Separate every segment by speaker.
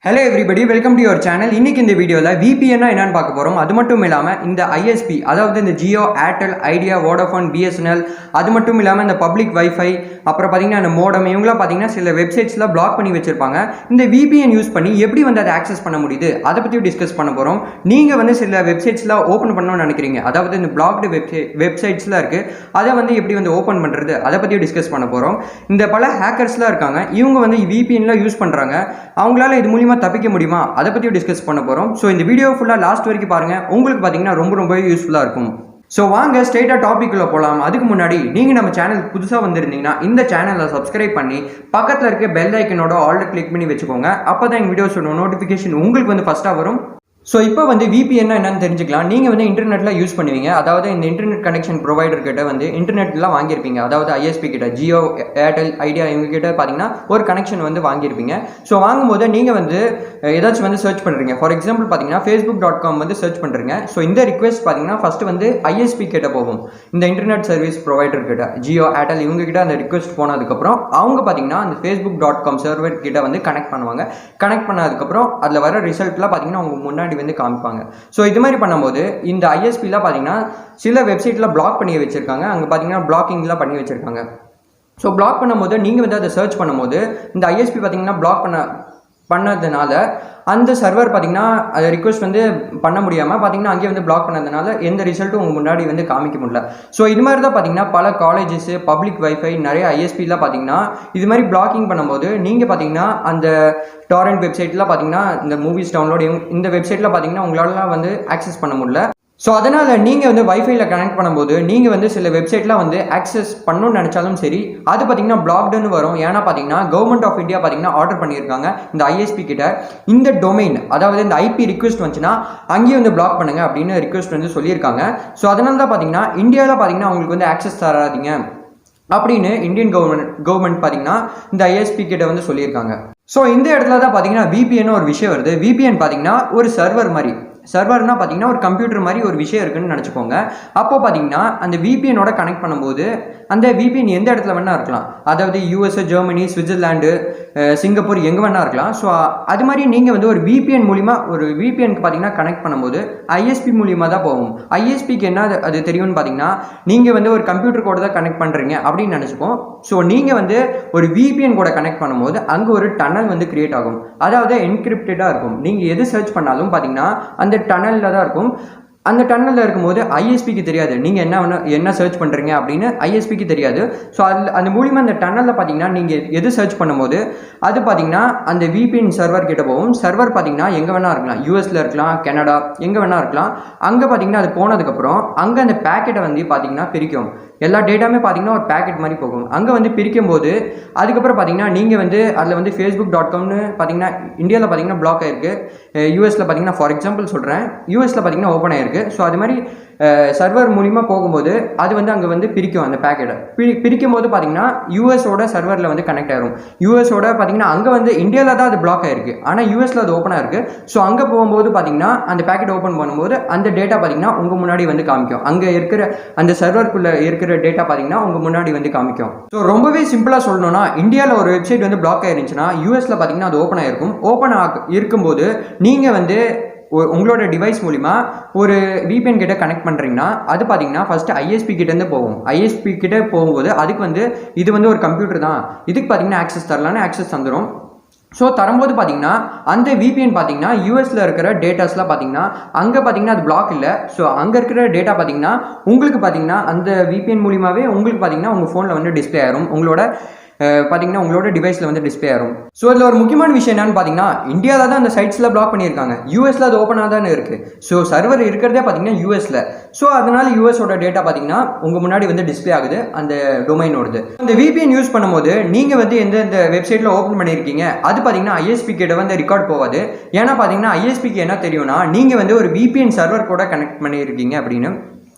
Speaker 1: Hello everybody, welcome to your channel. இன்னைக்கு இந்த வீடியோல VPN என்னன்னு பார்க்க போறோம். அது மட்டும் இல்லாம இந்த ISP அதாவது இந்த Jio, Airtel, Idea, Vodafone, BSNL அது மட்டும் இல்லாம இந்த பப்ளிக் வைஃபை அப்புறம் பாத்தீங்கன்னா இந்த மோடம் இவங்கள பாத்தீங்கன்னா சில வெப்சைட்ஸ்ல பிளாக் பண்ணி வச்சிருப்பாங்க. இந்த VPN யூஸ் பண்ணி எப்படி வந்து அதை ஆக்சஸ் பண்ண முடியுது அதை பத்தி டிஸ்கஸ் பண்ண போறோம். நீங்க வந்து சில வெப்சைட்ஸ்ல ஓபன் பண்ணணும்னு நினைக்கிறீங்க. அதாவது இந்த பிளாக்டு வெப்சைட்ஸ்ல இருக்கு. அதை வந்து எப்படி வந்து ஓபன் பண்றது அதை பத்தி டிஸ்கஸ் பண்ண போறோம். இந்த பல ஹேக்கர்ஸ்லாம் இருக்காங்க. இவங்க வந்து VPNல யூஸ் பண்றாங்க. அவங்களால இது மூலமா தப்பிக்க முடியுமா அதை பத்தி டிஸ்கஸ் பண்ண போறோம். சோ இந்த வீடியோ ஃபுல்லா லாஸ்ட் வரைக்கும் பாருங்க. உங்களுக்கு பாத்தீங்கன்னா ரொம்ப யூஸ்ஃபுல்லா இருக்கும். ஸோ வாங்க ஸ்ட்ரெயிட்டாக டாபிக்குள்ள போகலாம். அதுக்கு முன்னாடி நீங்கள் நம்ம சேனல் புதுசாக வந்திருந்தீங்கன்னா இந்த சேனலை சப்ஸ்கிரைப் பண்ணி பக்கத்தில் இருக்க பெல் ஐக்கனோட ஆல்ரெடி கிளிக் பண்ணி வச்சுக்கோங்க. அப்போ தான் எங்கள் வீடியோஸோட நோட்டிஃபிகேஷன் உங்களுக்கு வந்து ஃபஸ்ட்டாக வரும். ஸோ இப்போ வந்து VPN என்னன்னு தெரிஞ்சுக்கலாம். நீங்கள் வந்து இன்டர்நெட்டில் யூஸ் பண்ணுவீங்க. அதாவது இந்த இன்டர்நெட் கனெக்ஷன் ப்ரொவைடர் கிட்ட வந்து இன்டர்நெட்லாம் வாங்கியிருப்பீங்க. அதாவது ISP கிட்ட Jio, Airtel, Idea இவங்க கிட்ட பார்த்தீங்கன்னா ஒரு கனெக்ஷன் வந்து வாங்கியிருப்பீங்க. ஸோ வாங்கும்போது நீங்கள் வந்து ஏதாச்சும் வந்து சர்ச் பண்ணுறீங்க. ஃபார் எக்ஸாம்பிள் பார்த்தீங்கன்னா facebook.com வந்து சர்ச் பண்ணுறீங்க. ஸோ இந்த ரிக்வெஸ்ட் பார்த்தீங்கன்னா ஃபர்ஸ்ட் வந்து ISP கிட்ட போகும். இந்த இன்டர்நெட் சர்வீஸ் ப்ரொவைடர் கிட்ட Jio, Airtel இவங்க கிட்ட அந்த ரிக்வெஸ்ட் போனதுக்கப்புறம் அவங்க பார்த்தீங்கன்னா அந்த facebook.com சர்வர் கிட்ட வந்து கனெக்ட் பண்ணுவாங்க. கனெக்ட் பண்ணதுக்கப்புறம் அதில் வர ரிசல்ட்லாம் பார்த்தீங்கன்னா அவங்க முன்னாடி வந்து காமிப்பாங்க. ஸோ இது மாதிரி பண்ணும்போது இந்த ISPலாம் பார்த்தீங்கன்னா சில வெப்சைட்ல பிளாக் பண்ணி வச்சிருக்காங்க. அங்கே பார்த்தீங்கன்னா பிளாக்கிங்லாம் பண்ணி வச்சிருக்காங்க. ஸோ பிளாக் பண்ணும்போது நீங்கள் வந்து அதை சர்ச் பண்ணும்போது இந்த ISP பார்த்தீங்கன்னா பிளாக் பண்ணதுனால அந்த சர்வர் பார்த்தீங்கன்னா அதை ரிக்வெஸ்ட் வந்து பண்ண முடியாமல் பார்த்தீங்கன்னா அங்கேயே வந்து பிளாக் பண்ணதுனால எந்த ரிசல்ட்டும் உங்கள் முன்னாடி வந்து காமிக்க முடியல. ஸோ இது மாதிரி தான் பார்த்தீங்கன்னா பல காலேஜஸ், பப்ளிக் வைஃபை, நிறைய ISPலாம் பார்த்தீங்கன்னா இது மாதிரி பிளாக்கிங் பண்ணும்போது நீங்கள் பார்த்தீங்கன்னா அந்த டாரண்ட் வெப்சைட்லாம் பார்த்தீங்கன்னா இந்த மூவிஸ் டவுன்லோட் இந்த வெப்சைட்டில் பார்த்தீங்கன்னா உங்களால வந்து ஆக்சஸ் பண்ண முடியல. ஸோ அதனால் நீங்கள் வந்து வைஃபைல கனெக்ட் பண்ணும்போது நீங்கள் வந்து சில வெப்சைட்லாம் வந்து ஆக்சஸ் பண்ணணும்னு நினச்சாலும் சரி அது பார்த்தீங்கன்னா பிளாக்டுன்னு வரும். ஏன்னா பார்த்தீங்கன்னா கவர்மெண்ட் ஆஃப் இந்தியா பார்த்தீங்கன்னா ஆர்டர் பண்ணியிருக்காங்க இந்த ISP கிட்ட இந்த டொமைன் அதாவது இந்த IP ரிக்வெஸ்ட் வந்துச்சுன்னா அங்கேயும் வந்து பிளாக் பண்ணுங்க அப்படின்னு ரிக்வெஸ்ட் வந்து சொல்லியிருக்காங்க. ஸோ அதனால தான் பார்த்தீங்கன்னா இந்தியாவில் பார்த்தீங்கன்னா அவங்களுக்கு வந்து ஆக்சஸ் தராதீங்க அப்படின்னு இந்தியன் கவர்மெண்ட் பார்த்தீங்கன்னா இந்த ISP கிட்ட வந்து சொல்லியிருக்காங்க. ஸோ இந்த இடத்துல தான் பார்த்தீங்கன்னா VPN ஒரு விஷயம் வருது. VPN பார்த்தீங்கன்னா ஒரு சர்வர் மாதிரி. சர்வர்னா பார்த்தீங்கன்னா ஒரு கம்ப்யூட்டர் மாதிரி ஒரு விஷயம் இருக்குன்னு நினச்சிக்கோங்க. அப்போ பார்த்தீங்கன்னா அந்த VPNோட கனெக்ட் பண்ணும்போது அந்த VPN எந்த இடத்துல வேணா இருக்கலாம். அதாவது USA, ஜெர்மனி, சுவிட்சர்லாண்டு, சிங்கப்பூர் எங்கே வேணா இருக்கலாம். ஸோ அது மாதிரி நீங்கள் வந்து ஒரு VPN மூலிமா ஒரு VPNக்கு பார்த்தீங்கன்னா கனெக்ட் பண்ணும்போது ISP மூலியமாக தான் போகும். ISPக்கு என்ன அது தெரியும்னு பார்த்தீங்கன்னா நீங்கள் வந்து ஒரு கம்ப்யூட்டர் கூட தான் கனெக்ட் பண்ணுறீங்க அப்படின்னு நினச்சிப்போம். ஸோ நீங்கள் வந்து ஒரு VPN கூட கனெக்ட் பண்ணும்போது அங்கே ஒரு டனல் வந்து கிரியேட் ஆகும். அதாவது என்கிரிப்டடாக இருக்கும். நீங்கள் எது சர்ச் பண்ணாலும் பார்த்தீங்கன்னா அந்த டனலில் தான் இருக்கும். அந்த டனலில் இருக்கும்போது ISPக்கு தெரியாது நீங்கள் என்ன சர்ச் பண்ணுறீங்க அப்படின்னு ISPக்கு தெரியாது. ஸோ அந்த மூலிமா அந்த டனலில் பார்த்தீங்கன்னா நீங்கள் எது சர்ச் பண்ணும்போது அது பார்த்தீங்கன்னா அந்த VPN சர்வர் கிட்ட போகும். சர்வர் பார்த்தீங்கன்னா எங்கே வேணா இருக்கலாம். USல இருக்கலாம், கனடா எங்கே வேணா இருக்கலாம். அங்கே பார்த்தீங்கன்னா அது போனதுக்கப்புறம் அங்கே அந்த பேக்கெட்டை வந்து பார்த்தீங்கன்னா பிரிக்கும். எல்லா டேட்டாமே பார்த்தீங்கன்னா ஒரு பேக்கெட் மாதிரி போகும். அங்கே வந்து பிரிக்கும் போது அதுக்கப்புறம் பார்த்தீங்கன்னா நீங்கள் வந்து அதில் வந்து facebook.comனு பார்த்தீங்கன்னா இந்தியாவில் பார்த்தீங்கன்னா பிளாக் ஆயிருக்கு. USல பார்த்தீங்கன்னா ஃபார் எக்ஸாம்பிள் சொல்கிறேன், USல பார்த்தீங்கன்னா ஓப்பன் ஆயிருக்கு. ஸோ அது மாதிரி சர்வர் மூலிமா போகும்போது அது வந்து அங்கே வந்து பிரிக்கும். அந்த பேக்கெட்டை பிரிக்கும் போது பார்த்தீங்கன்னா USஓட சர்வரில் வந்து கனெக்ட் ஆயிரும். USஓட பார்த்தீங்கன்னா அங்கே வந்து இந்தியாவில் தான் அது பிளாக் ஆயிருக்கு, ஆனால் USல அது ஓப்பனாக இருக்கு. ஸோ அங்கே போகும்போது பார்த்தீங்கன்னா அந்த பேக்கெட் ஓப்பன் பண்ணும்போது அந்த டேட்டா பார்த்தீங்கன்னா உங்கள் முன்னாடி வந்து காமிக்கும். அங்கே இருக்கிற அந்த சர்வருக்குள்ளே இருக்கிற டேட்டா பார்த்தீங்கன்னா உங்கள் முன்னாடி வந்து காமிக்கும். ஸோ ரொம்பவே சிம்பிளாக சொல்லணும்னா இந்தியாவில் ஒரு வெப்சைட் வந்து பிளாக் ஆயிருந்துச்சுன்னா USல பார்த்தீங்கன்னா அது ஓப்பன் ஆயிருக்கும். ஓப்பன் இருக்கும்போது நீங்கள் வந்து உங்களோட டிவைஸ் மூலிமா ஒரு VPN கிட்ட கனெக்ட் பண்ணுறீங்கன்னா அது பார்த்தீங்கன்னா ஃபர்ஸ்ட் ISP கிட்டேருந்து போகும். ISP கிட்ட போகும்போது அதுக்கு வந்து இது வந்து ஒரு கம்ப்யூட்டர் தான், இதுக்கு பார்த்தீங்கன்னா ஆக்சஸ் தரலான்னு ஆக்சஸ் தந்துடும். ஸோ தரும்போது பார்த்தீங்கன்னா அந்த VPN பார்த்தீங்கன்னா USல இருக்கிற டேட்டாஸ்லாம் பார்த்தீங்கன்னா அங்கே பார்த்தீங்கன்னா அது பிளாக் இல்லை. ஸோ அங்கே இருக்கிற டேட்டா பார்த்தீங்கன்னா உங்களுக்கு பார்த்தீங்கன்னா அந்த VPN மூலியமாகவே உங்களுக்கு பார்த்தீங்கன்னா உங்கள் ஃபோனில் வந்து டிஸ்பிளே ஆயிரும். பார்த்தீங்கன்னா உங்களோட டிவைஸில் வந்து டிஸ்பிளே ஆகும். ஸோ இதில் ஒரு முக்கியமான விஷயம் என்னன்னு பார்த்தீங்கன்னா இந்தியாவில் தான் அந்த சைட்ஸில் பிளாக் பண்ணியிருக்காங்க. USல அது ஓப்பனாக தானே இருக்குது. ஸோ சர்வர் இருக்கிறதே பார்த்தீங்கன்னா USல. ஸோ அதனால USஓட டேட்டா பார்த்தீங்கன்னா உங்கள் முன்னாடி வந்து டிஸ்பிளே ஆகுது அந்த டொமைனோடது. அந்த VPN யூஸ் பண்ணும்போது நீங்கள் வந்து எந்த வெப்சைட்டில் ஓப்பன் பண்ணியிருக்கீங்க அது பார்த்தீங்கன்னா ISP கிட்ட வந்து ரெக்கார்ட் போகாது. ஏன்னா பார்த்தீங்கன்னா ISPக்கு என்ன தெரியும்னா நீங்கள் வந்து ஒரு VPN சர்வர் கூட கனெக்ட் பண்ணியிருக்கீங்க அப்படின்னு.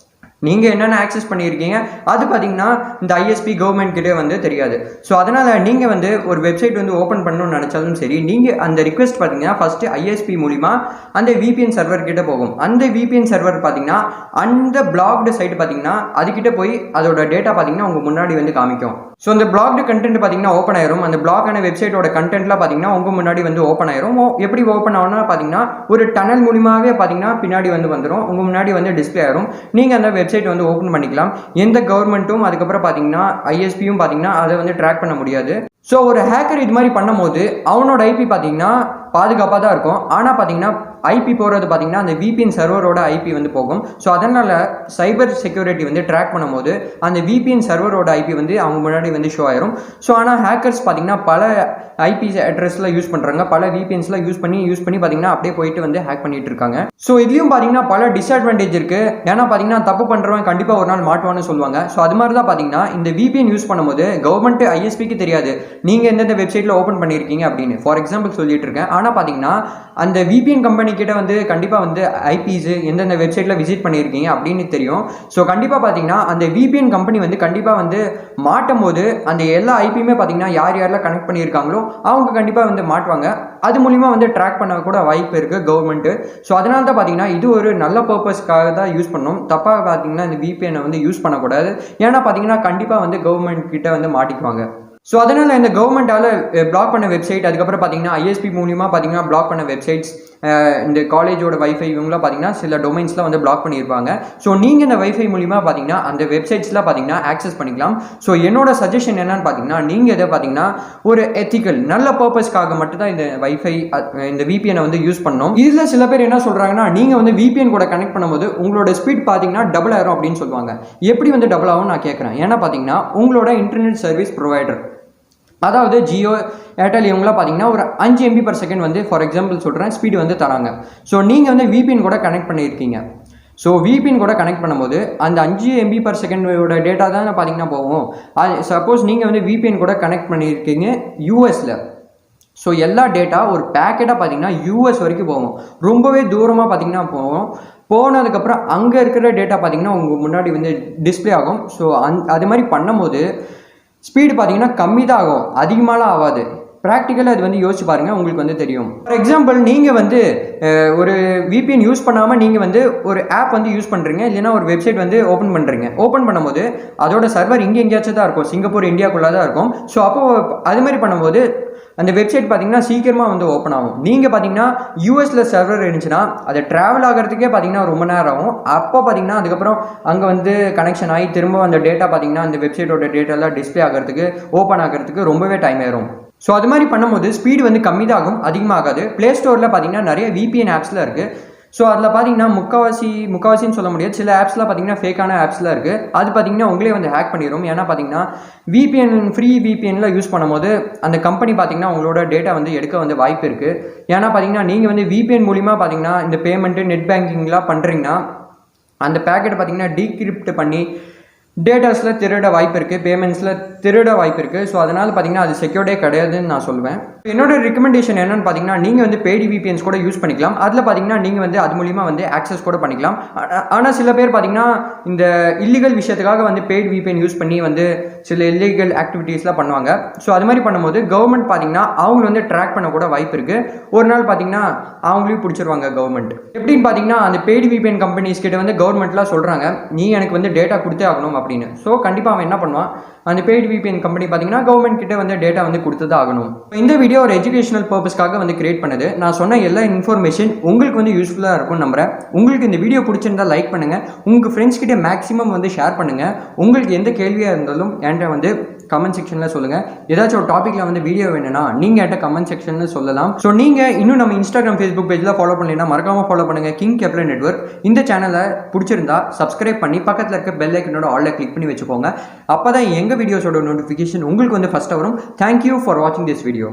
Speaker 1: நீங்கள் என்னென்ன ஆக்சஸ் பண்ணியிருக்கீங்க அது பார்த்தீங்கன்னா இந்த ஐஎஸ்பி கவர்மெண்ட் கிட்டே வந்து தெரியாது. ஸோ அதனால் நீங்கள் வந்து ஒரு வெப்சைட் வந்து ஓப்பன் பண்ணணும்னு நினச்சாலும் சரி, நீங்கள் அந்த ரிக்வெஸ்ட் பார்த்தீங்கன்னா ஃபஸ்ட்டு ஐஎஸ்பி மூலிமா அந்த VPN சர்வர் கிட்டே போகும். அந்த VPN சர்வர் பார்த்தீங்கன்னா அந்த பிளாக்டு சைட் பார்த்தீங்கன்னா அதுக்கிட்ட போய் அதோட டேட்டா பார்த்தீங்கன்னா உங்கள் முன்னாடி வந்து காமிக்கும். ஸோ அந்த பிளாக்டு கண்டென்ட் பார்த்தீங்கன்னா ஓப்பன் ஆயிரும். அந்த பிளாக்கான வெப்சைட்டோட கண்டென்ட்லாம் பார்த்தீங்கன்னா உங்கள் முன்னாடி வந்து ஓப்பன் ஆயிரும். எப்படி ஓப்பன் ஆகும்னா பார்த்தீங்கன்னா ஒரு டனல் மூலியமாகவே பார்த்தீங்கன்னா பின்னாடி வந்துடும், உங்கள் முன்னாடி வந்து டிஸ்பிளே ஆயிரும். நீங்கள் அந்த வெப்சைட் வந்து ஓப்பன் பண்ணிக்கலாம். எந்த கவர்மெண்ட்டும் அதுக்கப்புறம் பார்த்தீங்கன்னா ஐஎஸ்பியும் பார்த்தீங்கன்னா அதை வந்து ட்ராக் பண்ண முடியாது. ஸோ ஒரு ஹேக்கர் இது மாதிரி பண்ணும்போது அவனோட ஐபி பார்த்தீங்கன்னா பாதுகாப்பாக தான் இருக்கும். ஆனால் பார்த்தீங்கன்னா ஐபி போகிறது பார்த்தீங்கன்னா அந்த VPN சர்வரோட ஐபி வந்து போகும். ஸோ அதனால் சைபர் செக்யூரிட்டி வந்து ட்ராக் பண்ணும்போது அந்த VPN சர்வரோட ஐபி வந்து அவங்க முன்னாடி வந்து ஷோ ஆயிரும். ஸோ ஆனால் ஹேக்கர்ஸ் பார்த்தீங்கன்னா பல ஐபி அட்ரஸ்லாம் யூஸ் பண்ணுறாங்க, பல VPNஸ்லாம் யூஸ் பண்ணி பார்த்தீங்கன்னா அப்படியே போயிட்டு வந்து ஹேக் பண்ணிட்டு இருக்காங்க. ஸோ இதுலேயும் பார்த்தீங்கன்னா பல டிஸ்அட்வான்டேஜ் இருக்குது. ஏன்னா பார்த்தீங்கன்னா தப்பு பண்ணுறவன் கண்டிப்பாக ஒரு நாள் மாட்டுவான்னு சொல்லுவாங்க. ஸோ அது மாதிரி தான் பார்த்தீங்கன்னா இந்த VPN யூஸ் பண்ணும்போது கவர்மெண்ட் ஐஎஸ்பிக்கு தெரியாது நீங்கள் எந்தெந்த வெப்சைட்டில் ஓப்பன் பண்ணியிருக்கீங்க அப்படின்னு. ஃபார் எக்ஸாம்பிள் சொல்லிட்டு இருக்கேன். ஆனால் பார்த்தீங்கன்னா அந்த VPN கம்பெனி கிட்ட வந்து கண்டிப்பாக வந்து ஐபிஸ் எந்தெந்த வெப்சைட்டில் விசிட் பண்ணியிருக்கீங்க அப்படின்னு தெரியும். ஸோ கண்டிப்பாக பார்த்தீங்கன்னா அந்த VPN கம்பெனி வந்து கண்டிப்பாக வந்து மாட்டும் போது அந்த எல்லா ஐபியுமே பார்த்தீங்கன்னா யார் யாரெல்லாம் கனெக்ட் பண்ணியிருக்காங்களோ அவங்க கண்டிப்பாக வந்து மாட்டுவாங்க. அது மூலிமா வந்து ட்ராக் பண்ண கூட வாய்ப்பு இருக்குது கவர்மெண்ட்டு. ஸோ அதனால தான் பார்த்தீங்கன்னா இது ஒரு நல்ல பர்பஸ்க்காக தான் யூஸ் பண்ணணும். தப்பாக பார்த்தீங்கன்னா இந்த VPN வந்து யூஸ் பண்ணக்கூடாது. ஏன்னா பார்த்தீங்கன்னா கண்டிப்பாக வந்து கவர்மெண்ட் கிட்ட வந்து மாட்டிக்குவாங்க. ஸோ அதனால் இந்த கவர்மெண்ட்டால் பிளாக் பண்ண வெப்சைட், அதுக்கப்புறம் பார்த்தீங்கன்னா ஐஎஸ்பி மூலிமா பார்த்தீங்கன்னா பிளாக் பண்ண வெப்சைட்ஸ், இந்த காலேஜோட வைஃபை இவங்களாம் பார்த்தீங்கன்னா சில டொமைன்ஸ்லாம் வந்து பிளாக் பண்ணியிருப்பாங்க. ஸோ நீங்கள் இந்த வைஃபை மூலிமா பார்த்தீங்கன்னா அந்த வெப்சைட்ஸ்லாம் பார்த்தீங்கன்னா ஆக்சஸ் பண்ணிக்கலாம். ஸோ என்னோட சஜஷன் என்னன்னு பார்த்தீங்கன்னா நீங்கள் இதை பார்த்தீங்கன்னா ஒரு எத்திக்கல் நல்ல பர்பஸ்க்காக மட்டும்தான் இந்த வைஃபை இந்த VPN வந்து யூஸ் பண்ணணும். இதில் சில பேர் என்ன சொல்கிறாங்கன்னா நீங்கள் வந்து VPN கூட கனெக்ட் பண்ணும்போது உங்களோட ஸ்பீட் பார்த்தீங்கன்னா டபுள் ஆயிரும் அப்படின்னு சொல்லுவாங்க. எப்படி வந்து டபுள் ஆகும் நான் கேட்குறேன். ஏன்னா பார்த்தீங்கன்னா உங்களோட இன்டர்நெட் சர்வீஸ் ப்ரொவைடர், அதாவது ஜியோ ஏர்டெல் இவங்களாம் பார்த்தீங்கன்னா ஒரு 5 MB/s வந்து ஃபார் எக்ஸாம்பிள் சொல்கிறேன் ஸ்பீடு வந்து தராங்க. ஸோ நீங்கள் வந்து VPN கூட கனெக்ட் பண்ணியிருக்கீங்க. ஸோ VPN கூட கனெக்ட் பண்ணும்போது அந்த 5 MB/s டேட்டா தான் பார்த்தீங்கன்னா போகும். சப்போஸ் நீங்கள் வந்து VPN கூட கனெக்ட் பண்ணியிருக்கீங்க யூஎஸில், ஸோ எல்லா டேட்டா ஒரு பேக்கெட்டாக பார்த்தீங்கன்னா US வரைக்கும் போகும். ரொம்பவே தூரமாக பார்த்தீங்கன்னா போகும். போனதுக்கப்புறம் அங்கே இருக்கிற டேட்டா பார்த்தீங்கன்னா உங்கள் முன்னாடி வந்து டிஸ்பிளே ஆகும். ஸோ அது மாதிரி பண்ணும்போது ஸ்பீடு பார்த்தீங்கன்னா கம்மி தான் ஆகும், அதிகமாகலாம் ஆகாது. ப்ராக்டிக்கலாக அது வந்து யோசிச்சு பாருங்கள், உங்களுக்கு வந்து தெரியும். ஃபார் எக்ஸாம்பிள் நீங்கள் வந்து ஒரு VPN யூஸ் பண்ணாமல் நீங்கள் வந்து ஒரு ஆப் வந்து யூஸ் பண்ணுறீங்க, இல்லைன்னா ஒரு வெப்சைட் வந்து ஓப்பன் பண்ணுறீங்க. ஓப்பன் பண்ணும்போது அதோட சர்வர் இங்கே எங்கேயாச்சும் தான் இருக்கும், சிங்கப்பூர் இந்தியாக்குள்ளே தான் இருக்கும். ஸோ அப்போது அது மாதிரி பண்ணும்போது அந்த வெப்சைட் பார்த்தீங்கன்னா சீக்கிரமாக வந்து ஓப்பன் ஆகும். நீங்கள் பார்த்தீங்கன்னா யூஎஸில் சர்வர் இருந்துச்சுன்னா அதை ட்ராவல் ஆகிறதுக்கே பார்த்தீங்கன்னா ரொம்ப நேரம் ஆகும். அப்போ பார்த்தீங்கன்னா அதுக்கப்புறம் அங்கே வந்து கனெக்ஷன் ஆகி திரும்ப அந்த டேட்டா பார்த்தீங்கன்னா அந்த வெப்சைட்டோட டேட்டாலாம் டிஸ்பிளே ஆகிறதுக்கு ஓப்பன் ஆகிறதுக்கு ரொம்பவே டைம் ஆயிரும். ஸோ அது மாதிரி பண்ணும்போது ஸ்பீடு வந்து கம்மி தான் ஆகும், அதிகமாகாது. ப்ளே ஸ்டோரில் பார்த்தீங்கன்னா நிறைய VPN ஆப்ஸ்லாம் இருக்குது. ஸோ அதில் பார்த்தீங்கன்னா முக்கால்வாசின்னு சொல்ல முடியாது, சில ஆப்ஸ்லாம் பார்த்தீங்கன்னா ஃபேக்கான ஆப்ஸ்லாம் இருக்குது. அது பார்த்தீங்கன்னா உங்களே வந்து ஹேக் பண்ணிடும். ஏன்னா பார்த்தீங்கன்னா ஃப்ரீ VPNல யூஸ் பண்ணும்போது அந்த கம்பெனி பார்த்தீங்கன்னா உங்களோட டேட்டா வந்து எடுக்க வந்து வாய்ப்பு இருக்குது. ஏன்னா பார்த்தீங்கன்னா நீங்கள் வந்து VPN மூலிமா பார்த்தீங்கன்னா இந்த பேமெண்ட்டு நெட் பேங்கிங்லாம் பண்ணுறீங்கன்னா அந்த பேக்கெட்டை பார்த்தீங்கன்னா டீக்ரிப்ட் பண்ணி டேட்டாஸில் திருட வாய்ப்பு இருக்குது, பேமெண்ட்ஸில் திருட வாய்ப்பு இருக்குது. ஸோ அதனால் பார்த்தீங்கன்னா அது செக்யூர்டே கிடையாதுன்னு நான் சொல்லுவேன். என்னோட ரெக்கமெண்டேஷன் என்னன்னு பார்த்தீங்கன்னா நீங்கள் வந்து பெய்டு VPNs கூட யூஸ் பண்ணிக்கலாம். அதில் பார்த்தீங்கன்னா நீங்கள் வந்து அது மூலிமா வந்து ஆக்சஸ் கூட பண்ணிக்கலாம். ஆனால் சில பேர் பார்த்தீங்கன்னா இந்த இல்லீகல் விஷயத்துக்காக வந்து பெய்டு VPN யூஸ் பண்ணி வந்து சில இல்லீகல் ஆக்டிவிட்டீஸ்லாம் பண்ணுவாங்க. ஸோ அது மாதிரி பண்ணும்போது கவர்மெண்ட் பார்த்தீங்கன்னா அவங்க வந்து ட்ராக் பண்ண கூட வாய்ப்பு இருக்குது. ஒரு நாள் பார்த்தீங்கன்னா அவங்களையும் பிடிச்சிருவாங்க கவர்மெண்ட். எப்படின்னு பார்த்தீங்கன்னா அந்த பெய்டு VPN கம்பெனிஸ் கிட்ட வந்து கவர்மெண்ட்லாம் சொல்கிறாங்க நீ எனக்கு வந்து டேட்டா கொடுத்தே ஆகணும் அப்படின்னு. ஸோ கண்டிப்பாக அவன் என்ன பண்ணுவான், அந்த பெய்டு VPN கம்பெனி பார்த்தீங்கன்னா கவர்மெண்ட் கிட்ட வந்து டேட்டா வந்து கொடுத்து தான் ஆகணும். இந்த வீடியோ ஒரு எஜுகேஷனல் பர்பஸ்க்காக வந்து கிரியேட் பண்ணது. நான் சொன்ன எல்லா இன்ஃபர்மேஷன் உங்களுக்கு வந்து யூஸ்ஃபுல்லாக இருக்கும்னு நம்புறேன். உங்களுக்கு இந்த வீடியோ பிடிச்சிருந்தா லைக் பண்ணுங்கள், உங்கள் ஃப்ரெண்ட்ஸ் கிட்ட மேக்ஸிமம் வந்து ஷேர் பண்ணுங்கள். உங்களுக்கு எந்த கேள்வியாக இருந்தாலும் என்கிட்ட வந்து கமெண்ட் செக்ஷனில் சொல்லுங்கள். ஏதாச்சும் ஒரு டாப்பிக்கில் வந்து வீடியோ வேணும்னா நீங்கள் என்கிட்ட கமெண்ட் செக்ஷனில் சொல்லலாம். ஸோ நீங்கள் இன்னும் நம்ம இன்ஸ்டாகிராம் ஃபேஸ்புக் பேஜில் ஃபாலோ பண்ணலைன்னா மறக்காமல் ஃபாலோ பண்ணுங்கள் கிங் கெப்லர் நெட்வொர்க். இந்த சேனலை பிடிச்சிருந்தா சப்ஸ்கிரைப் பண்ணி பக்கத்தில் இருக்க பெல் ஐக்கனோட ஆல்ல கிளிக் பண்ணி வச்சுக்கோங்க. அப்போ தான் எங்கள் வீடியோஸோட நோட்டிஃபிகேஷன் உங்களுக்கு வந்து ஃபஸ்ட்டாக வரும். தேங்க்யூ ஃபார் வாட்சிங் திஸ் வீடியோ.